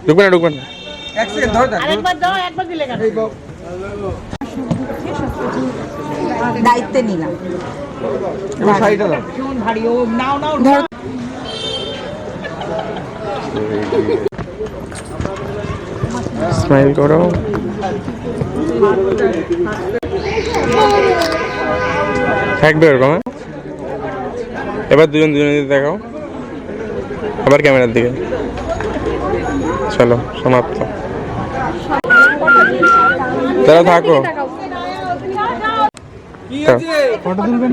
ঢুকবে না ঢুকবে না। এক সেকেন্ড ধরে দেন। আরেকবার দাও, একবার দিলে কেন? দায়িত্বে নিলাম। এবার শাড়িটা দাও। ভীষণ ভারী। ও নাও নাও ধরো। স্মাইল করো। থাকবে ওরকম। এবার দুজন দুজনের দেখাও, আবার ক্যামেরার দিকে। চলো সমাপ্ত। তারা থাকো,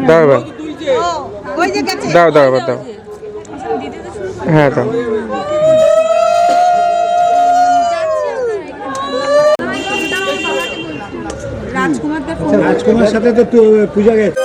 দাও এবার, ওই যে গেছে। দাও দাও এবার দাও। হ্যাঁ দাও। রাজকুমার সাথে তো পূজা গেছে।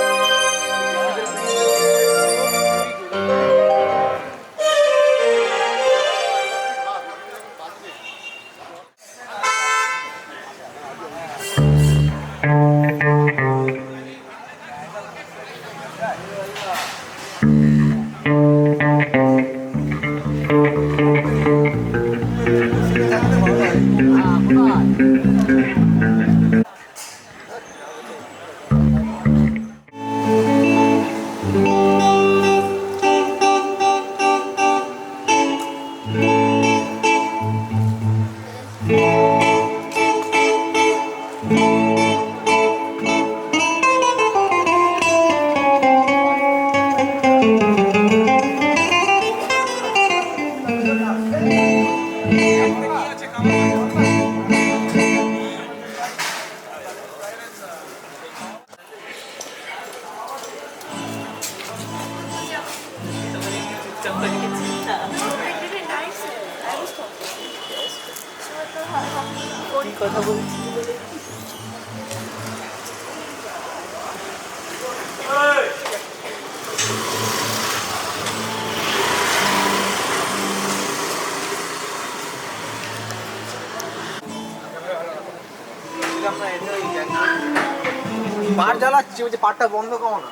পাট জ্বালাচ্ছি, ওই যে পাটটা বন্ধ করো না।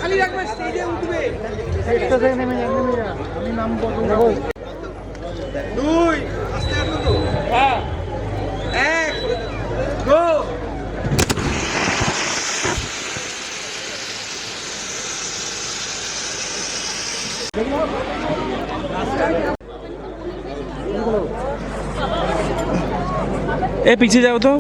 খালি রাখবে স্টেজে উঠবে দুই আস্তে আস্তে তো হ্যাঁ এক গো এ পিছিয়ে যাও তো।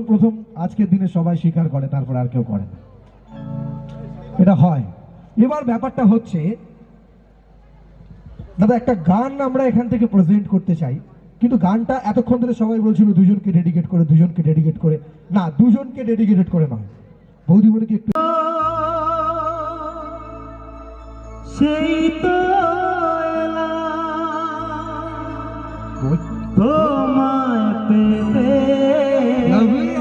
প্রথম আজকের দিনে সবাই স্বীকার করে, তারপর আর কেউ করে না, এটা হয়। এবার ব্যাপারটা হচ্ছে দাদা একটা গান আমরা এখান থেকে প্রেজেন্ট করতে চাই, কিন্তু গানটা এতক্ষণ ধরে সবাই বলছিল দুজনকে ডেডিকেট করে, দুজনকে ডেডিকেট করে, না দুজনকে ডেডিকেটেড করে নয়। বৌদি বলে কি একটু সেই তো তোমায় পেতে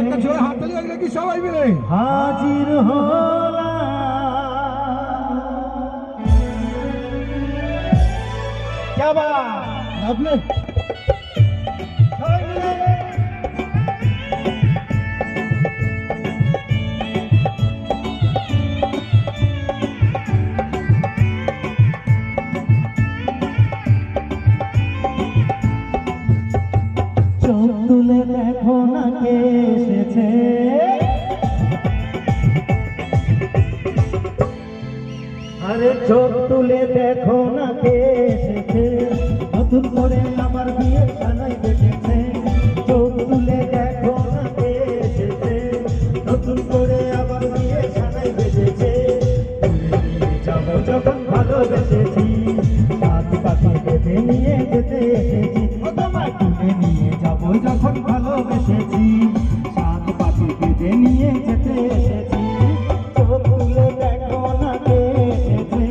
একটা জোরে হাততালি হয় নাকি সবাই মিলে হাজির হলাম। क्या बात आपने চোখ তুলে দেখো না কে এসেছে, আরে চোখ তুলে দেখো না কে এসেছে, নতুন করে আমার বিয়ে সানাই বেঁধেছে। চোখ তুলে দেখো না কে এসেছে, নতুন করে আমার বিয়ে সানাই বেঁধেছে। যাবো যখন ভালোবেসেছি, হাত পাখি বেঁধে নিয়ে যেতে এসেছি, তোমায় তুলে নিয়ে যাবো যখন ভালোবেসেছি, হাত পাখি বেঁধে নিয়ে যেতে এসেছি। চোখ তুলে দেখো না কে এসেছে,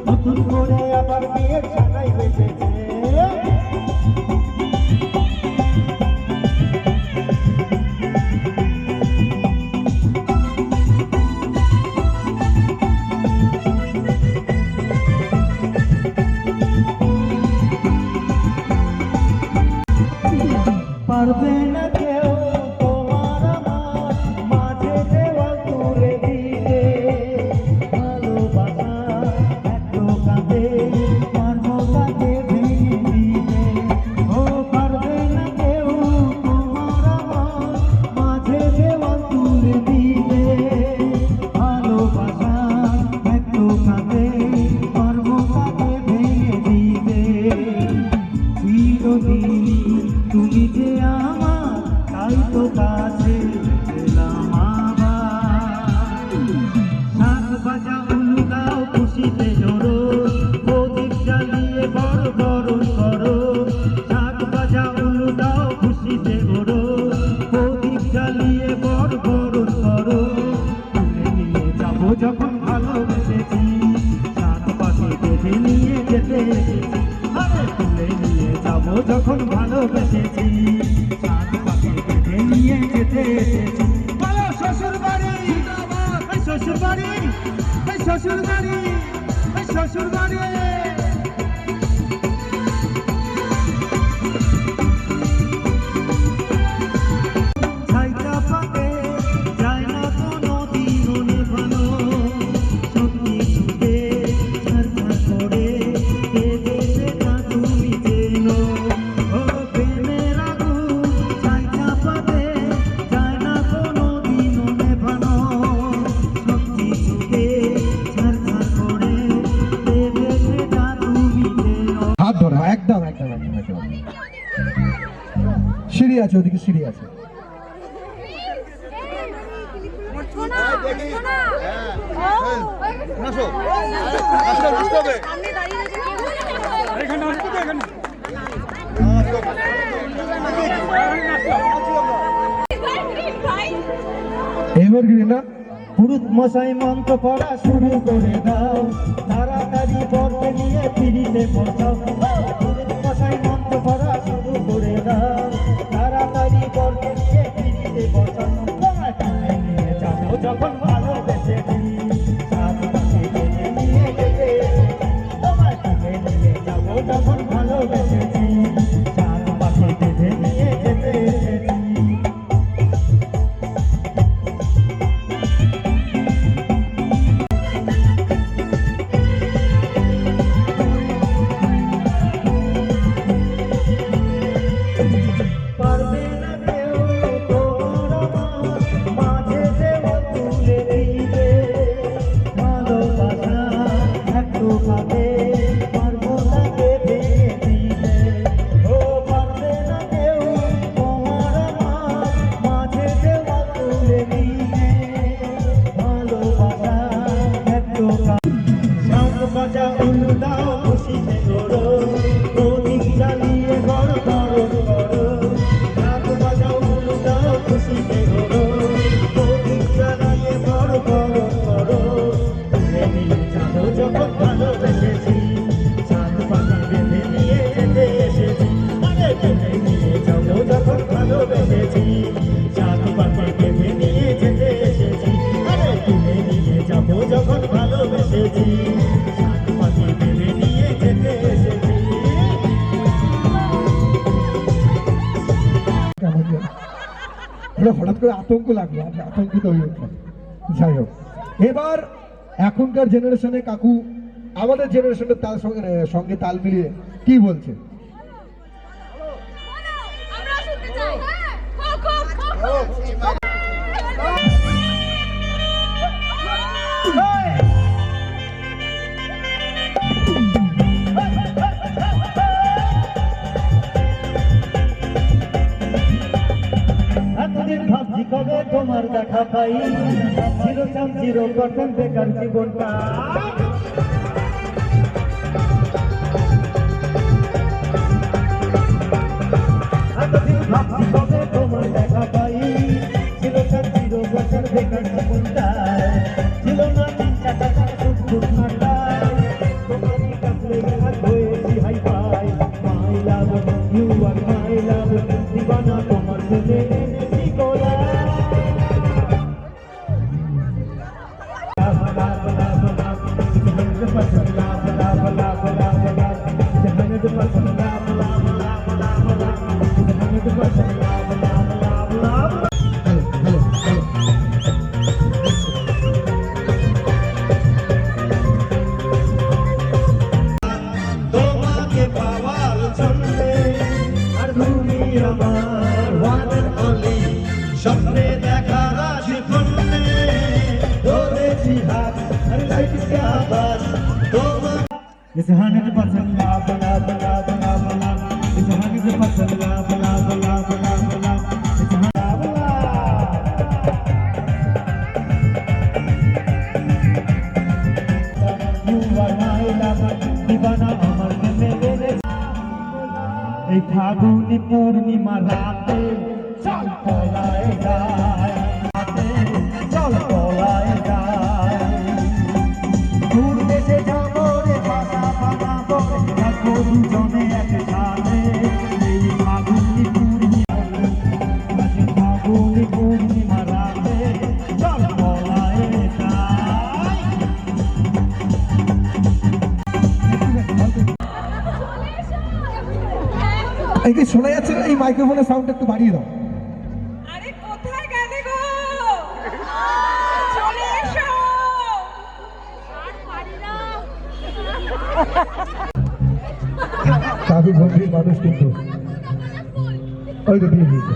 নতুন করে আবার বিয়ে সানাই বেঁধেছে। পারবে না কেউ তোমার আমার মাঝে দেওয়া তুলে দিতে, ভালোবাসা এত কাঁদে পারবো তাকে ভেঙে দিতে। ও পারবে না কেউ তোমার আমার মাঝে দেওয়া তুলে দিতে, ভালোবাসা এত কাঁদে পারবো তাকে ভেঙে দিতে। চিরদিন তুমি যে আমার, তাই তো কাছে পেলাম আবার। সাত বাজা উলু দাও খুশিতে জোরো, প্রদীপ জ্বালিয়ে বড় বরণ করো। সাত বাজা উলু দাও খুশিতে জোরো, প্রদীপ জ্বালিয়ে বড় বরণ করো। তুলে নিয়ে যাবো যখন ভালোবেসেছি, সাত পাশে বেঁধে নিয়ে যেতে এসেছি। আরে তুলে নিয়ে যাবো যখন ভালোবেসেছি, সাত পাখি বেঁধে নিয়ে যেতে এসেছি। বলো শ্বশুর বাড়ি, শ্বশুর বাড়ি, শ্বশুর বাড়ি, শ্বশুর বাড়ি। ছাইটা পাতে যায় না কোনো দিনও নেভানো, সত্যি ছুটে ঝরঝর করে কেঁদেছে না তুমি যেন। ও প্রেমের আগুন সিঁড়ি আছে, ওদিকে সিঁড়ি আছে। এভারগ্রিন না? পুরুত মশাই মন্ত্র পড়া শুরু করে দাও, তাড়াতাড়ি বরকে নিয়ে পিড়িতে বসাও। পুরুত মশাই মন্ত্র পড়া শুরু করে দাও, তাড়াতাড়ি বরকে নিয়ে পিড়িতে বসাও। তোমায় টানে নিয়ে যাবো যখন ভালোবেসেছি, সাত পাশে টেনে নিয়ে যেতে এসেছি। তোমায় টানে নিয়ে যাবো যখন ভালোবেসেছি, সাত পাশে টেনে নিয়ে যেতে এসেছি। পারবে না কেউ তোর আমার মাঝে দেব তুলে দিতে, ভালোবাসা একটু ভাবে পারবো না ভেবে দিতে। ও পারবে না কেউ তোমার আমার মাঝে দেব তুলে দিতে, ভালোবাসা একটু শাঁখ বাজা উলু দাও খুশিতে ধরো, প্রদীপ জ্বালিয়ে গড় গড় করো। শাঁখ বাজা উলু দাও খুশিতে ধরো, প্রদীপ জ্বালিয়ে গড় গড় করো। তুলে নিয়ে যাবো যখন ভালোবেসেছি, চাঁদ পাখি বেঁধে নিয়ে যেতে এসেছি। আরে তুলে নিয়ে যাবো যখন ভালোবেসেছি, চাঁদ পাখি বেঁধে নিয়ে যেতে এসেছি। আরে তুলে নিয়ে যাবো যখন ভালোবেসেছি, চাঁদ পাখি বেঁধে নিয়ে যেতে এসেছি। হঠাৎ করে আতঙ্ক লাগলো, আমি আতঙ্কিত হয়ে উঠলাম। যাই হোক, এবার এখনকার জেনারেশনে কাকু আমাদের জেনারেশনের তাল সঙ্গে তাল মিলিয়ে কি বলছে? আমরা শুনতে চাই। খুব এতদিন ভাবছি কবে তোমার দেখা পাই, জিরো চাম জিরো পার্সেন্ট বেকার জীবনটা। এতদিন ভাবছি কবে তোমার দেখা পাই, জিরো চাম জিরো পার্সেন্ট বেকার জীবনটা। ছিল না তিন চাকা ফুটফুট নাটাই, তোমারই কাছে হাত হয়েছি hi fi. My love you are my love, দিবানা তোমার জন্য এনেছি গোলা। তোমাকে পাওয়ার জন্যে আর তুমি আমার one and only, স্বপ্নে দেখার আশিক্ষণে ধরেছি হাত আর লাইটকে আবার তোমার। It's 100% love, love, love, love, love. It's 100% love, love, love, love, love. It's 100% love, love. You are my lover, দিবানা আমার প্রেমে বেড়েছে। এই ফাগুনি পূর্ণিমা রাতে চল পলায় যায়, রাতে চল পলায় যায়। দূর দেশে যাবো রে বাসা বানাবো, থাকবো দুজনে একসাথে। এই ফাগুনি পূর্ণিমা রাতে চল পলায় যায়। এই যে শোনা যাচ্ছে না, এই মাইক্রোফোনের সাউন্ড একটু বাড়িয়ে দাও। আরে কোথায় গেলে গো? চলে এসো। আর পারি না। কাকু গম্ভীর মানুষ কিন্তু। ওই তো দিয়ে দিয়েছে।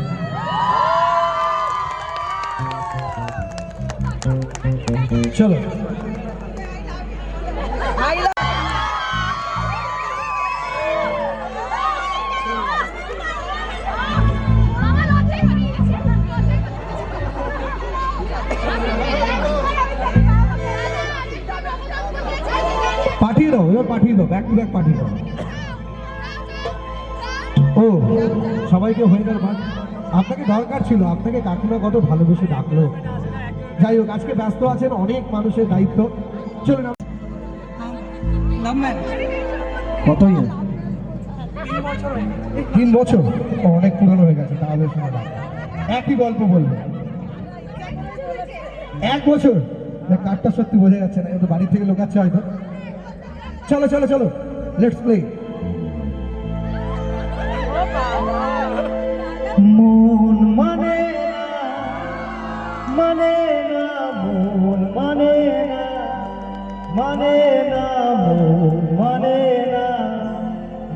চলো এবার পাঠিয়ে দাও, ব্যাক টু ব্যাক পাঠিয়ে দাও। ও সবাইকে হয়ে গেল ভাগ। আপনাকে দরকার ছিল, আপনাকে কাকিমা কত ভালোবেসে ডাকলো। যাই হোক, আজকে ব্যস্ত আছেন, অনেক মানুষের দায়িত্ব। চলুন। কতই 3 বছর, অনেক পুরনো হয়ে গেছে। তাহলে শোনা না, একই গল্প বলবো। 1 বছর, কার্ডটা সত্যি বোঝা যাচ্ছে না, কিন্তু বাড়ি থেকে লোকাচ্ছে হয়তো। চলো চলো চলো, লেটস প্লে। মন মানে মানে না, মন মানে না, মানে না, মন মানে না,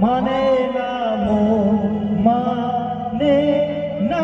মানে না, মন মানে না।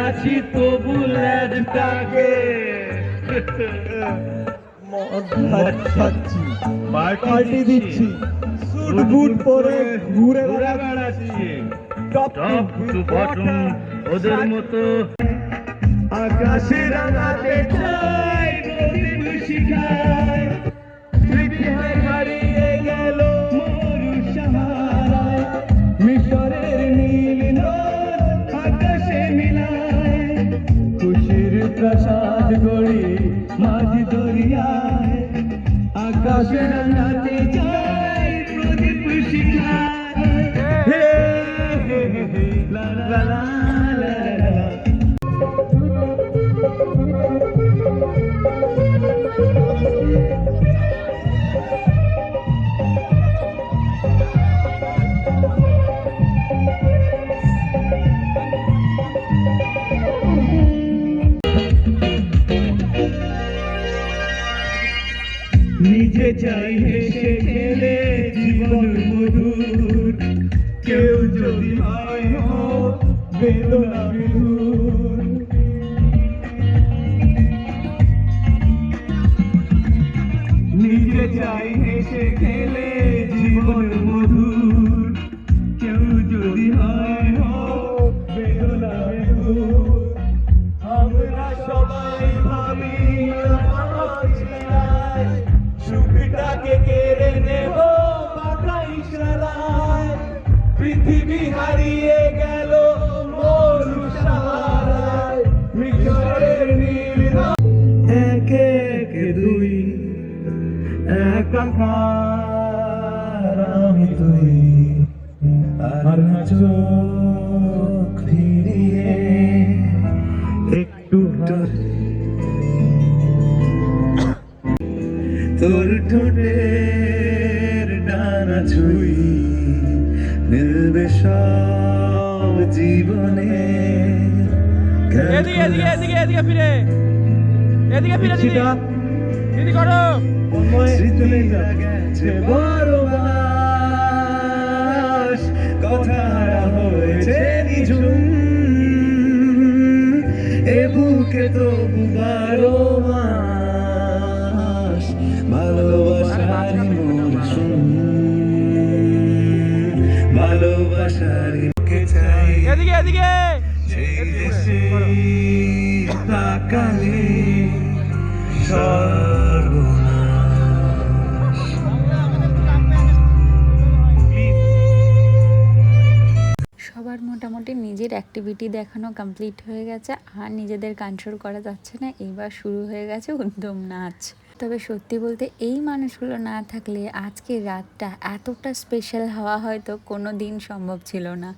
আছি তবু ল্যাজটাকে খাচ্ছি পার্টি দিচ্ছি স্যুট বুট পরে ঘুরে বেড়াচ্ছি টপ টু বটম ওদের মতো আকাশে রাঙাতে চাই প্রদীপ শিখায় স্মৃতি হারিয়ে গেল মরু সাহারায় মিশরের নীল নদ আকাশে মিলায় খুশির প্রসাদ গড়ি মাঝ দরিয়ায় আকাশে রাঙাতে চাই প্রদীপ শিখায় হে হে হে লা লা লা লা লা। নিজে চাই হেসে খেলে জীবন মধুর কেউ যদি হয় হোক বেদনা বিধুর নিজে চাই হেসে খেলে জীবন মধুর কেউ যদি হয় হোক বেদনা বিধুর আমরা সবাই ভাবি সুখটাকে কেড়ে নেব বাঁকা ইশারায় পৃথিবী হারিয়ে গেল মরু সাহারায় মিশরের নীল একে একে দুই একাকার আমি তুই আর না চোখ ফিরিয়ে একটু তোর ঠোঁটের ডানা ছুঁই মিলবে সব জীবনে এদিকে এদিকে এদিকে এদিকে ফিরে এদিকে ফিরে দিদি দিদি করো স্মৃতি গেছে বড়বাস কথা হয়েছে নিঝুম এ বুকে তবু বারো মাস ভালোবাসার মরশুম ভালোবাসার কে চাই এদিকে এদিকে সেই দেশে তাকালে সর্বনাশ সবার মোটামুটি নিজের অ্যাক্টিভিটি দেখানো কমপ্লিট হয়ে গেছে আর নিজেদের কন্ট্রোল করা যাচ্ছে না, এইবার শুরু হয়ে গেছে উদ্যম নাচ। তবে সত্যি বলতে এই মানুষগুলো না থাকলে আজকের রাতটা এতটা স্পেশাল হওয়া হয়তো কোনো দিন সম্ভব ছিল না।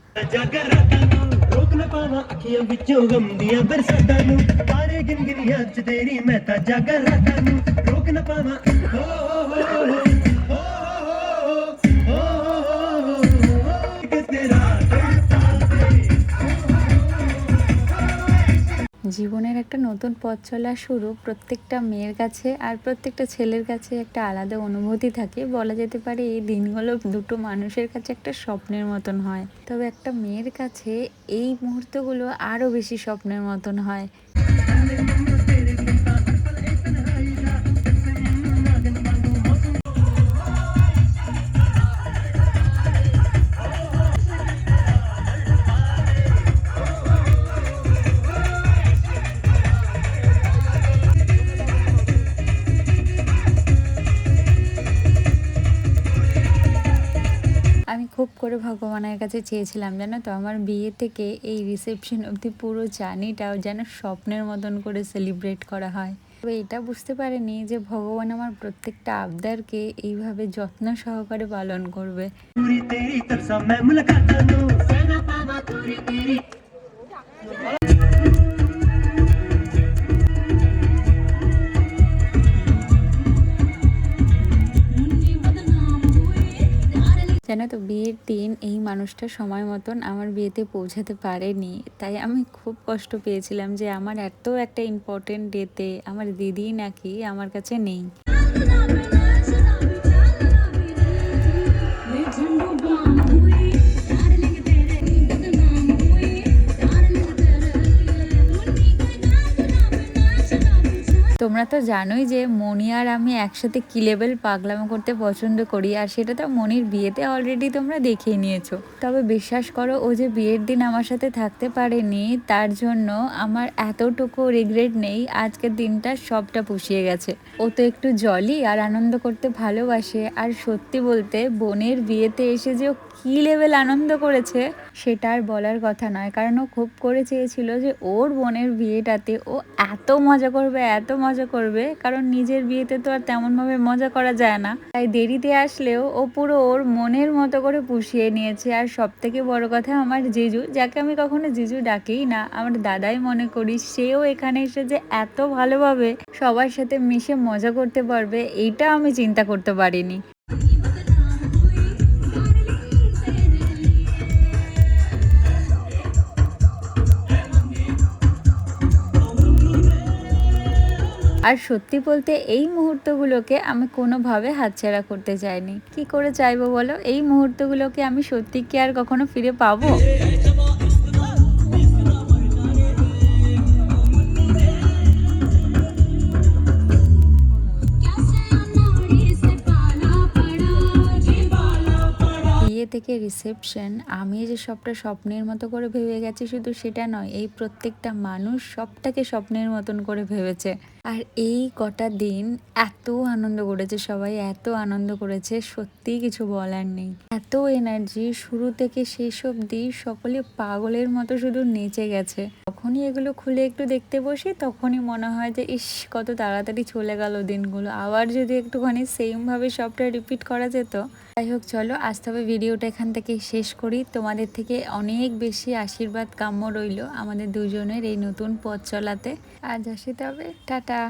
জীবনের একটা নতুন পথ চলা শুরু প্রত্যেকটা মেয়ের কাছে আর প্রত্যেকটা ছেলের কাছে একটা আলাদা অনুভূতি থাকে। বলা যেতে পারে এই দিনগুলো দুটো মানুষের কাছে একটা স্বপ্নের মতন হয়, তবে একটা মেয়ের কাছে এই মুহূর্তগুলো আরও বেশি স্বপ্নের মতন হয়। আমি খুব করে ভগবানের কাছে চেয়েছিলাম জানো তো, আমার বিয়ে থেকে এই রিসেপশন অবধি পুরো জার্নিটাও যেন স্বপ্নের মতন করে সেলিব্রেট করা হয়। তবে এটা বুঝতে পারিনি যে ভগবান আমার প্রত্যেকটা আবদারকে এইভাবে যত্ন সহকারে পালন করবে। জানো তো বিয়ের দিন এই মানুষটা সময় মতন আমার বিয়েতে পৌঁছাতে পারেনি, তাই আমি খুব কষ্ট পেয়েছিলাম যে আমার এত একটা ইম্পর্টেন্ট ডেতে আমার দিদি নাকি আমার কাছে নেই। তোমরা তো জানোই যে মনি আর আমি একসাথে কি লেভেল পাগলামো করতে পছন্দ করি, আর সেটা তো মনির বিয়েতে অলরেডি তোমরা দেখেই নিয়েছো। তবে বিশ্বাস করো, ও যে বিয়ের দিন আমার সাথে থাকতে পারেনি তার জন্য আমার এতটুকু রিগ্রেট নেই। আজকের দিনটা সবটা পুষিয়ে গেছে। ও তো একটু জলি আর আনন্দ করতে ভালোবাসে, আর সত্যি বলতে বোনের বিয়েতে এসে যে ও কী লেভেল আনন্দ করেছে সেটা আর বলার কথা নয়। কারণ ও খুব করে চেয়েছিল যে ওর বোনের বিয়েটাতে ও এত মজা করবে, কারণ নিজের বিয়েতে তো আর তেমনভাবে মজা করা যায় না। তাই দেরিতে আসলেও ও পুরো ওর মনের মতো করে পুষিয়ে নিয়েছে। আর সব থেকে বড় কথা, আমার জিজু, যাকে আমি কখনো জিজু ডাকিই না, আমার দাদাই মনে করি, সেও এখানে এসে যে এত ভালোভাবে সবার সাথে মিশে মজা করতে পারবে এইটা আমি চিন্তা করতে পারিনি। আর সত্যি বলতে এই মুহূর্তগুলোকে আমি কোনোভাবে হাতছাড়া করতে চাইনি। কি করে চাইবো বলো? এই মুহূর্তগুলোকে আমি সত্যি কি আর কখনো ফিরে পাবো? বিয়ে থেকে রিসেপশন, আমি যে সবটা স্বপ্নের মতো করে ভেবে গেছি শুধু সেটা নয়, এই প্রত্যেকটা মানুষ সবটাকে স্বপ্নের মতন করে ভেবেছে। আর এই কটা দিন এত আনন্দ করেছে সবাই, এত আনন্দ করেছে, সত্যিই কিছু বলার নেই। এত এনার্জি শুরু থেকে শেষ অবধি সকলে পাগলের মতো শুধু নেচে গেছে। যখনই এগুলো খুলে একটু দেখতে বসি তখনই মনে হয় যে ইস, কত তাড়াতাড়ি চলে গেল দিনগুলো, আবার যদি একটুখানি সেমভাবে সবটা রিপিট করা যেত। যাই হোক, চলো আজ তবে ভিডিওটা এখান থেকে শেষ করি। তোমাদের থেকে অনেক বেশি আশীর্বাদ কাম্য রইল আমাদের দুজনের এই নতুন পথ চলাতে। আজ আসি তবে, টাটা।